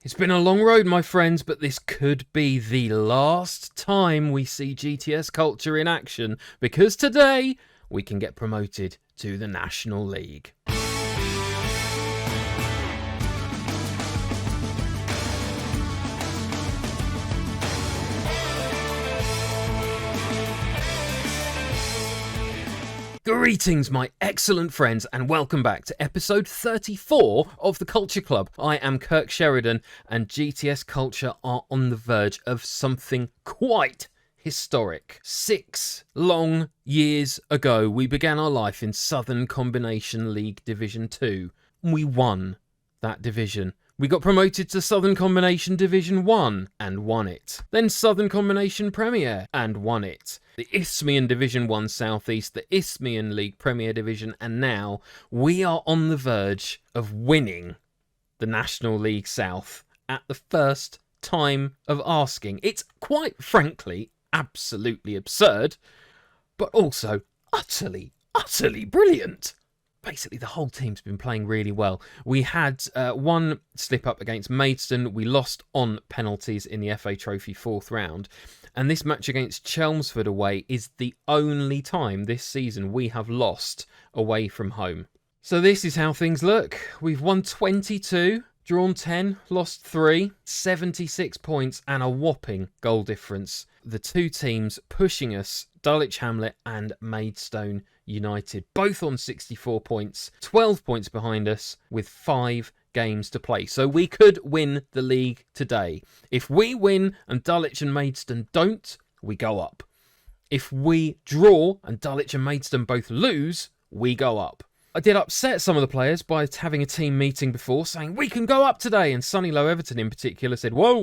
It's been a long road, my friends, but this could be the last time we see GTS Culture in action, because today we can get promoted to the National League. Greetings, my excellent friends, and welcome back to episode 34 of the Culture Club. I am Kirk Sheridan, and GTS Culture are on the verge of something quite historic. 6 long years ago, we began our life in Southern Combination League Division 2. We won that division. We got promoted to Southern Combination Division 1 and won it. Then Southern Combination Premier and won it. The Isthmian Division 1 South East, the Isthmian League Premier Division, and now we are on the verge of winning the National League South at the first time of asking. It's quite frankly absolutely absurd, but also utterly brilliant. Basically, the whole team's been playing really well. We had one slip-up against Maidstone. We lost on penalties in the FA Trophy 4th round. And this match against Chelmsford away is the only time this season we have lost away from home. So this is how things look. We've won 22, drawn 10, lost 3, 76 points and a whopping goal difference. The two teams pushing us, Dulwich, Hamlet and Maidstone United, both on 64 points, 12 points behind us with 5 games to play. So we could win the league today. If we win and Dulwich and Maidstone don't, we go up. If we draw and Dulwich and Maidstone both lose, we go up. I did upset some of the players by having a team meeting before saying we can go up today, and Sonny Low Everton in particular said whoa,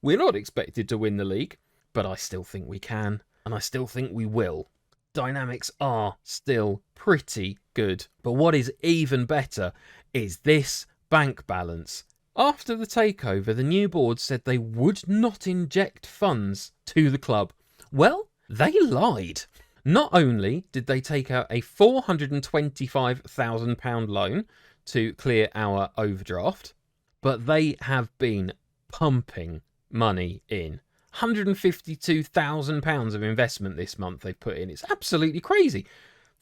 we're not expected to win the league, but I still think we can, and I still think we will. Dynamics are still pretty good, but what is even better is this bank balance. After the takeover, the new board said they would not inject funds to the club. Well, they lied. Not only did they take out a £425,000 loan to clear our overdraft, but they have been pumping money in. £152,000 of investment this month they've put in. It's absolutely crazy.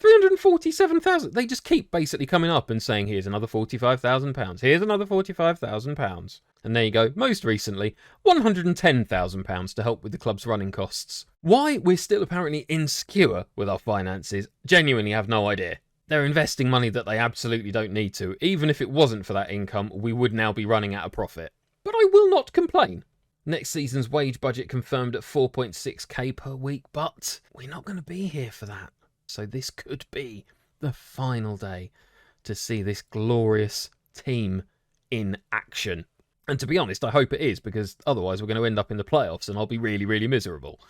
347,000. They just keep basically coming up and saying, here's another £45,000. Here's another £45,000. And there you go. Most recently, £110,000 to help with the club's running costs. Why we're still apparently insecure with our finances, genuinely have no idea. They're investing money that they absolutely don't need to. Even if it wasn't for that income, we would now be running at a profit. But I will not complain. Next season's wage budget confirmed at 4.6k per week, but we're not going to be here for that. So this could be the final day to see this glorious team in action. And to be honest, I hope it is, because otherwise we're going to end up in the playoffs and I'll be really miserable.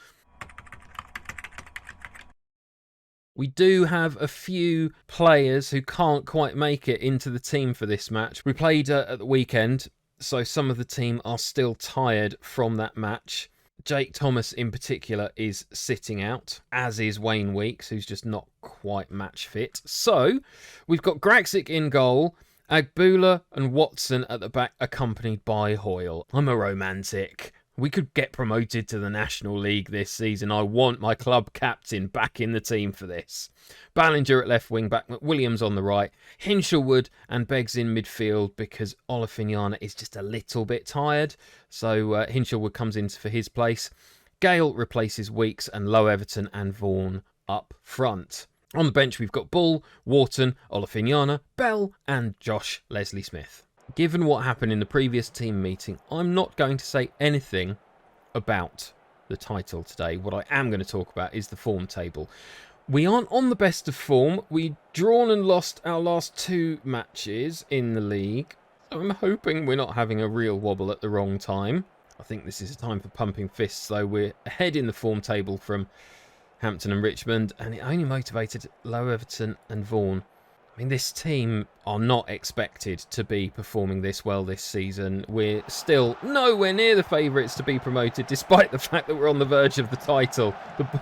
We do have a few players who can't quite make it into the team for this match. We played at the weekend, so some of the team are still tired from that match. Jake Thomas in particular is sitting out, as is Wayne Weeks, who's just not quite match fit. So we've got Graxic in goal, Agbula and Watson at the back, accompanied by Hoyle. I'm a romantic. We could get promoted to the National League this season. I want my club captain back in the team for this. Ballinger at left wing back, McWilliams on the right, Hinshelwood and Beggs in midfield because Olafinyana is just a little bit tired. So Hinshelwood comes in for his place. Gale replaces Weeks and Low Everton and Vaughan up front. On the bench we've got Bull, Wharton, Olafinyana, Bell and Josh Leslie-Smith. Given what happened in the previous team meeting, I'm not going to say anything about the title today. What I am going to talk about is the form table. We aren't on the best of form. We've drawn and lost our last 2 matches in the league. So I'm hoping we're not having a real wobble at the wrong time. I think this is a time for pumping fists, though. We're ahead in the form table from Hampton and Richmond, and it only motivated Low Everton and Vaughan. I mean, this team are not expected to be performing this well this season. We're still nowhere near the favourites to be promoted, despite the fact that we're on the verge of the title. The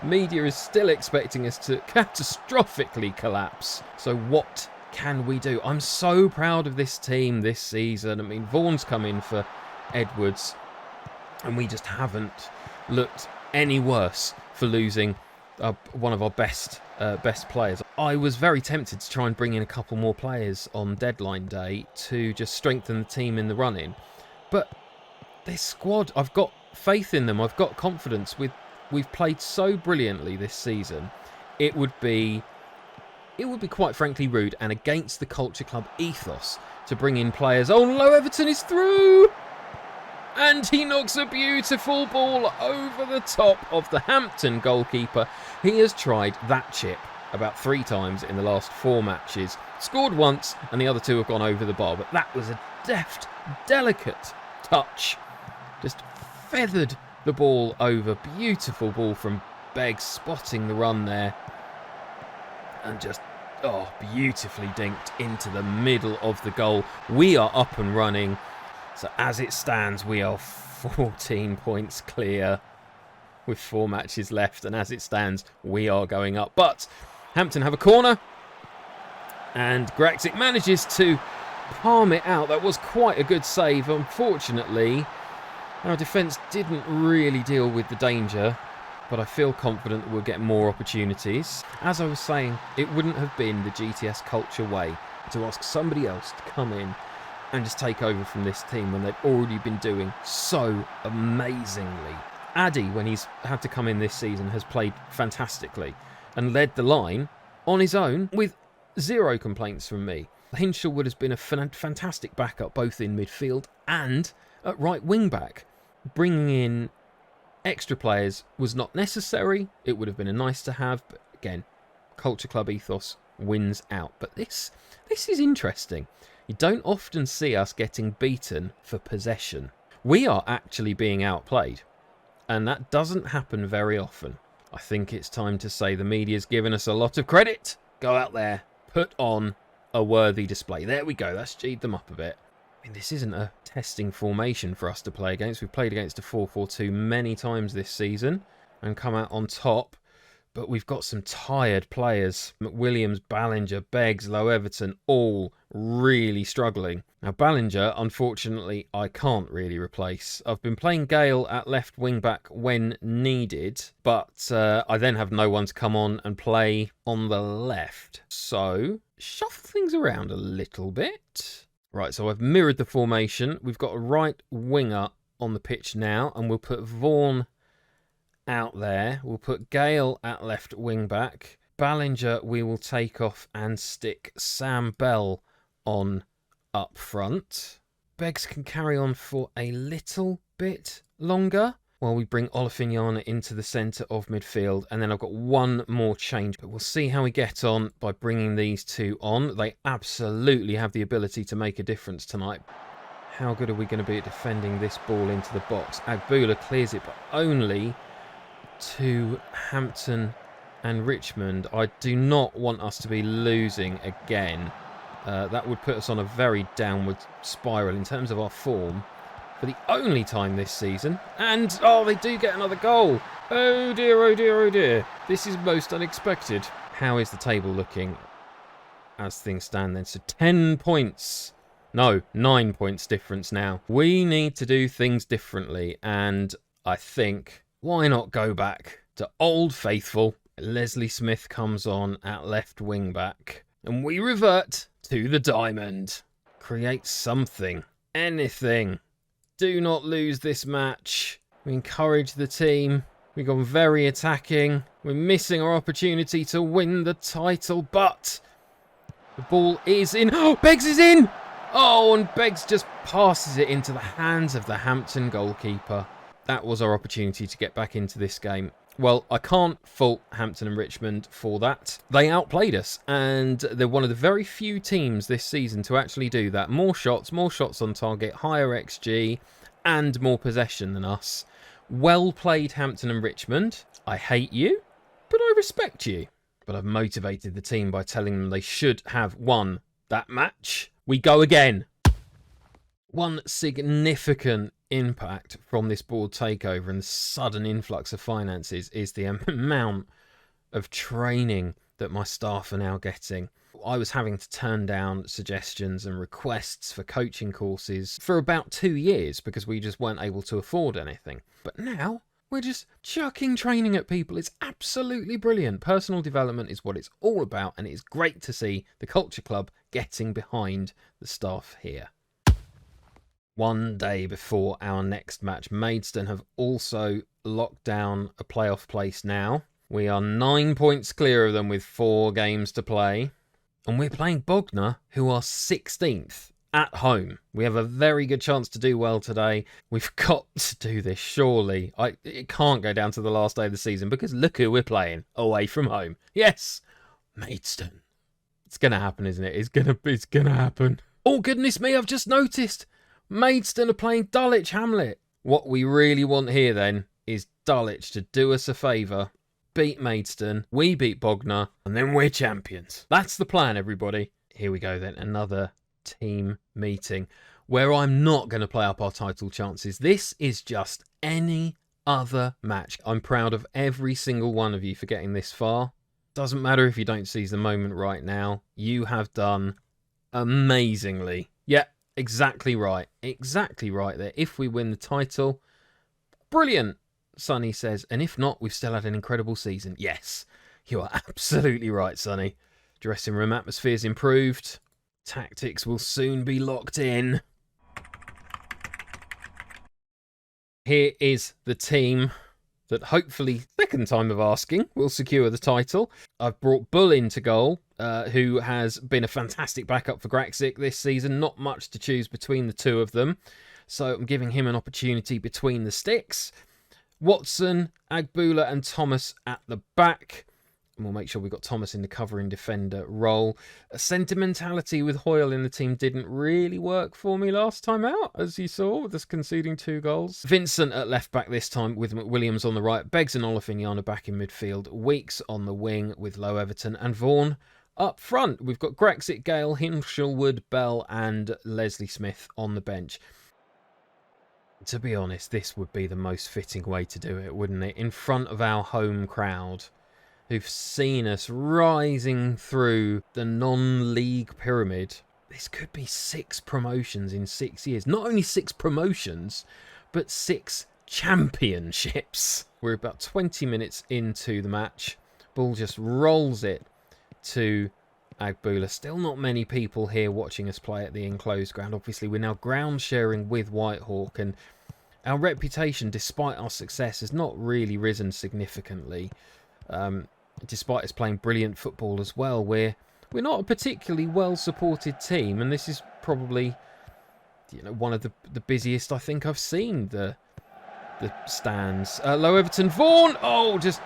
media is still expecting us to catastrophically collapse. So what can we do? I'm so proud of this team this season. I mean, Vaughan's come in for Edwards, and we just haven't looked any worse for losing one of our best players. I was very tempted to try and bring in a couple more players on deadline day to just strengthen the team in the run-in. But this squad, I've got faith in them. I've got confidence. We've played so brilliantly this season. It would be quite frankly rude and against the Culture Club ethos to bring in players. Oh no, Everton is through! And he knocks a beautiful ball over the top of the Hampton goalkeeper. He has tried that chip about 3 times in the last 4 matches. Scored once and the other 2 have gone over the bar. But that was a deft, delicate touch. Just feathered the ball over. Beautiful ball from Beggs, spotting the run there. And just, beautifully dinked into the middle of the goal. We are up and running. So as it stands, we are 14 points clear with 4 matches left. And as it stands, we are going up. But Hampton have a corner. And Graxic manages to palm it out. That was quite a good save. Unfortunately, our defence didn't really deal with the danger. But I feel confident that we'll get more opportunities. As I was saying, it wouldn't have been the GTS Culture way to ask somebody else to come in and just take over from this team when they've already been doing so amazingly. Addy, when he's had to come in this season, has played fantastically and led the line on his own with 0 complaints from me. Hinshelwood has been a fantastic backup both in midfield and at right wing back. Bringing in extra players was not necessary. It would have been a nice to have, but again, Culture Club ethos wins out. But this is interesting. You don't often see us getting beaten for possession. We are actually being outplayed, and that doesn't happen very often. I think it's time to say the media's given us a lot of credit. Go out there, put on a worthy display. There we go, that's G'd them up a bit. I mean, this isn't a testing formation for us to play against. We've played against a 4-4-2 many times this season and come out on top. But we've got some tired players. McWilliams, Ballinger, Beggs, Low Everton, all really struggling. Now, Ballinger, unfortunately, I can't really replace. I've been playing Gale at left wing back when needed, but I then have no one to come on and play on the left. So, shuffle things around a little bit. Right, so I've mirrored the formation. We've got a right winger on the pitch now, and we'll put Vaughan out there. We'll put Gale at left wing back. Ballinger we will take off and stick Sam Bell on up front. Beggs can carry on for a little bit longer while we bring Olofinjana into the centre of midfield. And then I've got one more change, but we'll see how we get on by bringing these 2 on. They absolutely have the ability to make a difference tonight. How good are we going to be at defending this ball into the box? Agbula clears it, but only to Hampton and Richmond. I do not want us to be losing again. That would put us on a very downward spiral in terms of our form for the only time this season. And, they do get another goal. Oh dear, oh dear, oh dear. This is most unexpected. How is the table looking as things stand then? So 10 points. No, 9 points difference now. We need to do things differently. And I think, why not go back to Old Faithful? Leslie Smith comes on at left wing back. And we revert to the diamond. Create something. Anything. Do not lose this match. We encourage the team. We've gone very attacking. We're missing our opportunity to win the title. But the ball is in. Oh, Beggs is in! Oh, and Beggs just passes it into the hands of the Hampton goalkeeper. That was our opportunity to get back into this game. Well, I can't fault Hampton and Richmond for that. They outplayed us, and they're one of the very few teams this season to actually do that. More shots on target, higher XG, and more possession than us. Well played, Hampton and Richmond. I hate you, but I respect you. But I've motivated the team by telling them they should have won that match. We go again. One significant impact from this board takeover and the sudden influx of finances is the amount of training that my staff are now getting. I was having to turn down suggestions and requests for coaching courses for about 2 years because we just weren't able to afford anything. But now we're just chucking training at people. It's absolutely brilliant. Personal development is what it's all about, and it's great to see the Culture Club getting behind the staff here. One day before our next match, Maidstone have also locked down a playoff place now. We are 9 points clear of them with 4 games to play. And we're playing Bognor, who are 16th at home. We have a very good chance to do well today. We've got to do this, surely. It can't go down to the last day of the season because look who we're playing away from home. Yes, Maidstone. It's going to happen, isn't it? It's going to happen. Oh, goodness me, I've just noticed. Maidstone are playing Dulwich Hamlet. What we really want here, then, is Dulwich to do us a favour, beat Maidstone, we beat Bognor, and then we're champions. That's the plan, everybody. Here we go, then. Another team meeting where I'm not going to play up our title chances. This is just any other match. I'm proud of every single one of you for getting this far. Doesn't matter if you don't seize the moment right now. You have done amazingly. Yeah. Exactly right. Exactly right there. If we win the title, brilliant, Sonny says. And if not, we've still had an incredible season. Yes, you are absolutely right, Sonny. Dressing room atmosphere's improved. Tactics will soon be locked in. Here is the team that hopefully, second time of asking, will secure the title. I've brought Bull into goal, who has been a fantastic backup for Graxic this season. Not much to choose between the two of them. So I'm giving him an opportunity between the sticks. Watson, Agbula and Thomas at the back. And we'll make sure we've got Thomas in the covering defender role. A sentimentality with Hoyle in the team didn't really work for me last time out, as you saw, with us conceding 2 goals. Vincent at left back this time with McWilliams on the right. Beggs and Olifignana back in midfield. Weeks on the wing with Low Everton and Vaughan up front. We've got Graxic, Gale, Hinshelwood, Bell and Leslie Smith on the bench. To be honest, this would be the most fitting way to do it, wouldn't it? In front of our home crowd, who've seen us rising through the non-league pyramid. This could be 6 promotions in 6 years. Not only 6 promotions, but 6 championships. We're about 20 minutes into the match. Bull just rolls it to Agbula. Still not many people here watching us play at the enclosed ground. Obviously, we're now ground sharing with Whitehawk, and our reputation, despite our success, has not really risen significantly. Despite us playing brilliant football as well, we're not a particularly well-supported team, and this is probably, one of the busiest I think I've seen the stands. Low Everton, Vaughan, just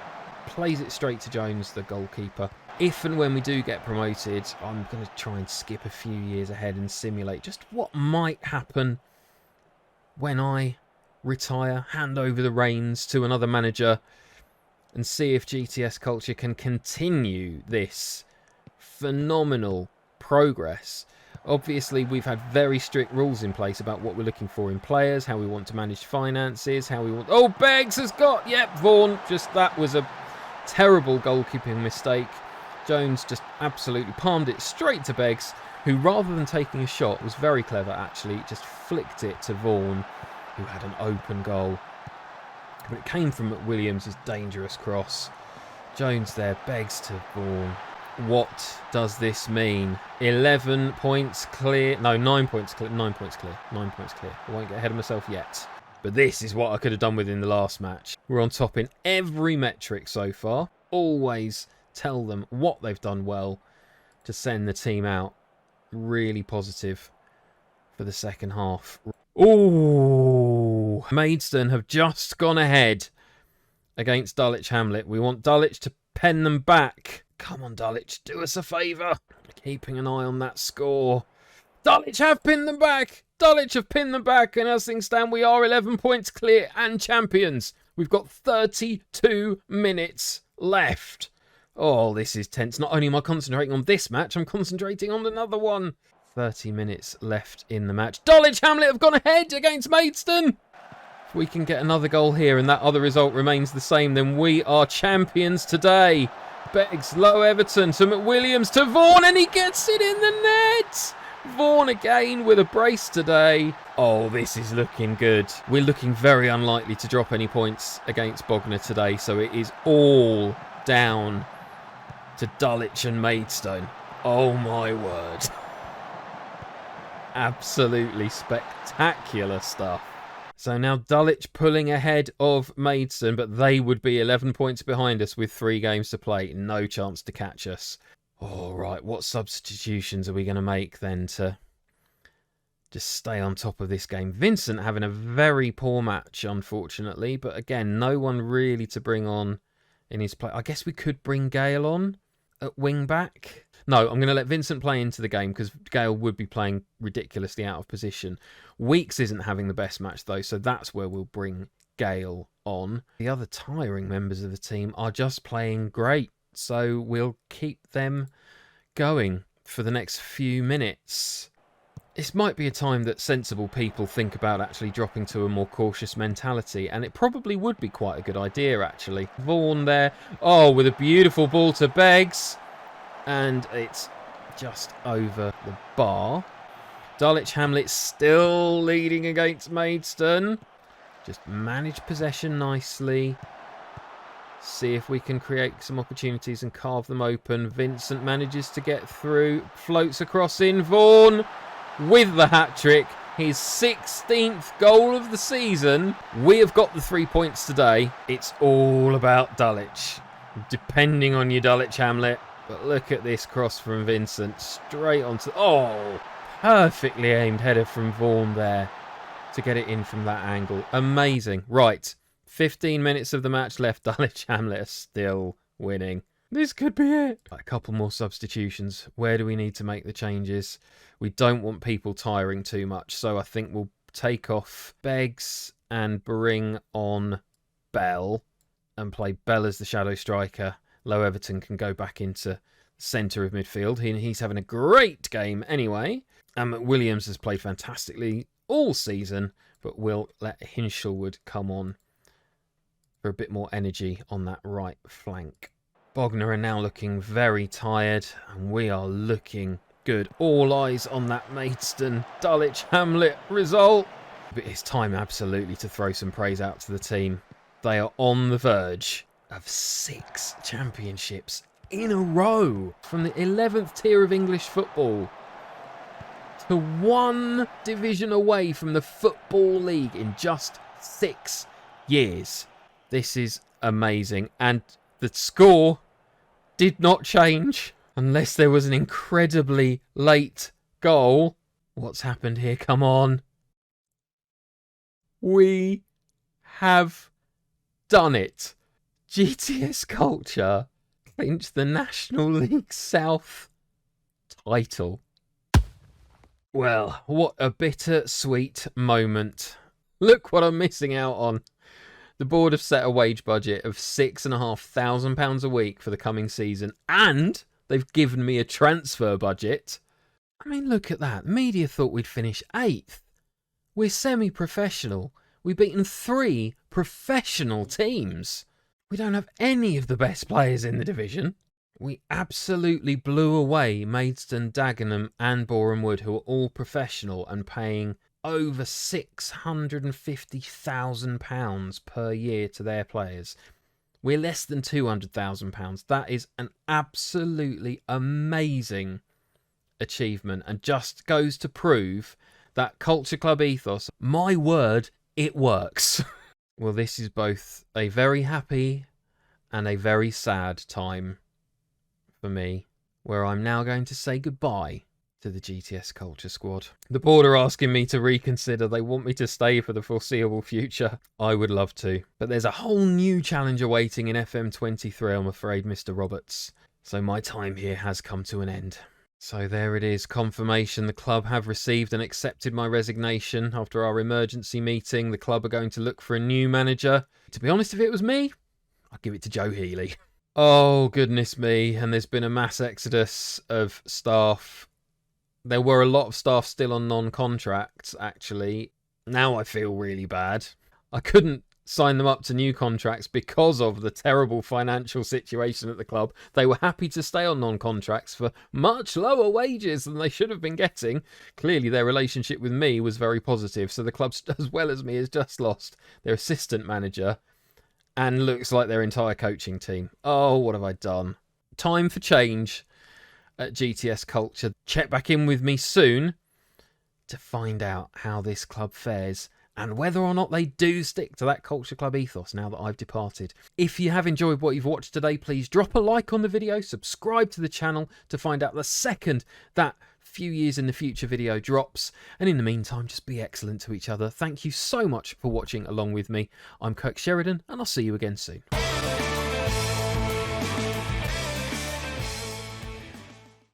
plays it straight to Jones, the goalkeeper. If and when we do get promoted, I'm going to try and skip a few years ahead and simulate just what might happen when I retire, hand over the reins to another manager, and see if GTS Culture can continue this phenomenal progress. Obviously, we've had very strict rules in place about what we're looking for in players, how we want to manage finances, how we want... Oh, Beggs has got... Yep, Vaughan. That was a terrible goalkeeping mistake. Jones just absolutely palmed it straight to Beggs, who, rather than taking a shot, was very clever, actually. Just flicked it to Vaughan, who had an open goal. But it came from McWilliams' dangerous cross. Jones there, Beggs to Vaughan. What does this mean? 11 points clear. No, 9 points clear. 9 points clear. 9 points clear. I won't get ahead of myself yet. But this is what I could have done within the last match. We're on top in every metric so far. Always tell them what they've done well to send the team out really positive for the second half. Ooh, Maidstone have just gone ahead against Dulwich Hamlet. We want Dulwich to pen them back. Come on, Dulwich, do us a favour. Keeping an eye on that score. Dulwich have pinned them back. Dulwich have pinned them back, and as things stand, we are 11 points clear and champions. We've got 32 minutes left. Oh, this is tense. Not only am I concentrating on this match, I'm concentrating on another one. 30 minutes left in the match. Dulwich Hamlet have gone ahead against Maidstone. If we can get another goal here and that other result remains the same, then we are champions today. Beggs, low Everton to McWilliams to Vaughan, and he gets it in the net. Vaughan again with a brace today. Oh, this is looking good. We're looking very unlikely to drop any points against Bognor today, so it is all down to Dulwich and Maidstone. Oh my word. Absolutely spectacular stuff. So now Dulwich pulling ahead of Maidstone, but they would be 11 points behind us with 3 games to play. No chance to catch us. All right, what substitutions are we going to make then to just stay on top of this game? Vincent having a very poor match, unfortunately, but again, no one really to bring on in his play. I guess we could bring Gale on at wing back. No, I'm going to let Vincent play into the game because Gale would be playing ridiculously out of position. Weeks isn't having the best match though, so that's where we'll bring Gale on. The other tiring members of the team are just playing great, so we'll keep them going for the next few minutes. This might be a time that sensible people think about actually dropping to a more cautious mentality, and it probably would be quite a good idea actually. Vaughan there, oh, with a beautiful ball to Beggs. And it's just over the bar. Dulwich Hamlet still leading against Maidstone. Just manage possession nicely. See if we can create some opportunities and carve them open. Vincent manages to get through. Floats across in. Vaughan with the hat-trick. His 16th goal of the season. We have got the 3 points today. It's all about Dulwich. Depending on you, Dulwich Hamlet. But look at this cross from Vincent. Straight onto... Oh! Perfectly aimed header from Vaughan there to get it in from that angle. Amazing. Right. 15 minutes of the match left. Dulwich Hamlet are still winning. This could be it. A couple more substitutions. Where do we need to make the changes? We don't want people tiring too much. So I think we'll take off Beggs and bring on Bell and play Bell as the shadow striker. Low Everton can go back into the centre of midfield. He's having a great game anyway. And McWilliams has played fantastically all season, but we'll let Hinshelwood come on for a bit more energy on that right flank. Bognor are now looking very tired, and we are looking good. All eyes on that Maidstone Dulwich Hamlet result. But it's time absolutely to throw some praise out to the team. They are on the verge of 6 championships in a row, from the 11th tier of English football to 1 division away from the Football League in just 6 years. This is amazing, and the score did not change unless there was an incredibly late goal. What's happened here? Come on. We have done it. GTS Culture clinched the National League South title. Well, what a bittersweet moment. Look what I'm missing out on. The board have set a wage budget of £6,500 a week for the coming season, and they've given me a transfer budget. I mean, look at that. Media thought we'd finish 8th. We're semi-professional. We've beaten 3 professional teams. We don't have any of the best players in the division. We absolutely blew away Maidstone, Dagenham and Boreham Wood, who are all professional and paying over £650,000 per year to their players. We're less than £200,000. That is an absolutely amazing achievement, and just goes to prove that Culture Club ethos, my word, it works. Well, this is both a very happy and a very sad time for me, where I'm now going to say goodbye to the GTS Culture squad. The board are asking me to reconsider. They want me to stay for the foreseeable future. I would love to. But there's a whole new challenge awaiting in FM23, I'm afraid, Mr. Roberts. So my time here has come to an end. So there it is, confirmation. The club have received and accepted my resignation after our emergency meeting. The club are going to look for a new manager. To be honest, if it was me, I'd give it to Joe Healy. Oh, goodness me. And there's been a mass exodus of staff. There were a lot of staff still on non-contracts, actually. Now I feel really bad. I couldn't sign them up to new contracts because of the terrible financial situation at the club. They were happy to stay on non-contracts for much lower wages than they should have been getting. Clearly their relationship with me was very positive, so the club, as well as me, has just lost their assistant manager and looks like their entire coaching team. Oh, what have I done? Time for change at GTS Culture. Check back in with me soon to find out how this club fares and whether or not they do stick to that Culture Club ethos now that I've departed. If you have enjoyed what you've watched today, please drop a like on the video, subscribe to the channel to find out the second that few years in the future video drops, and in the meantime, just be excellent to each other. Thank you so much for watching along with me. I'm Kirk Sheridan, and I'll see you again soon.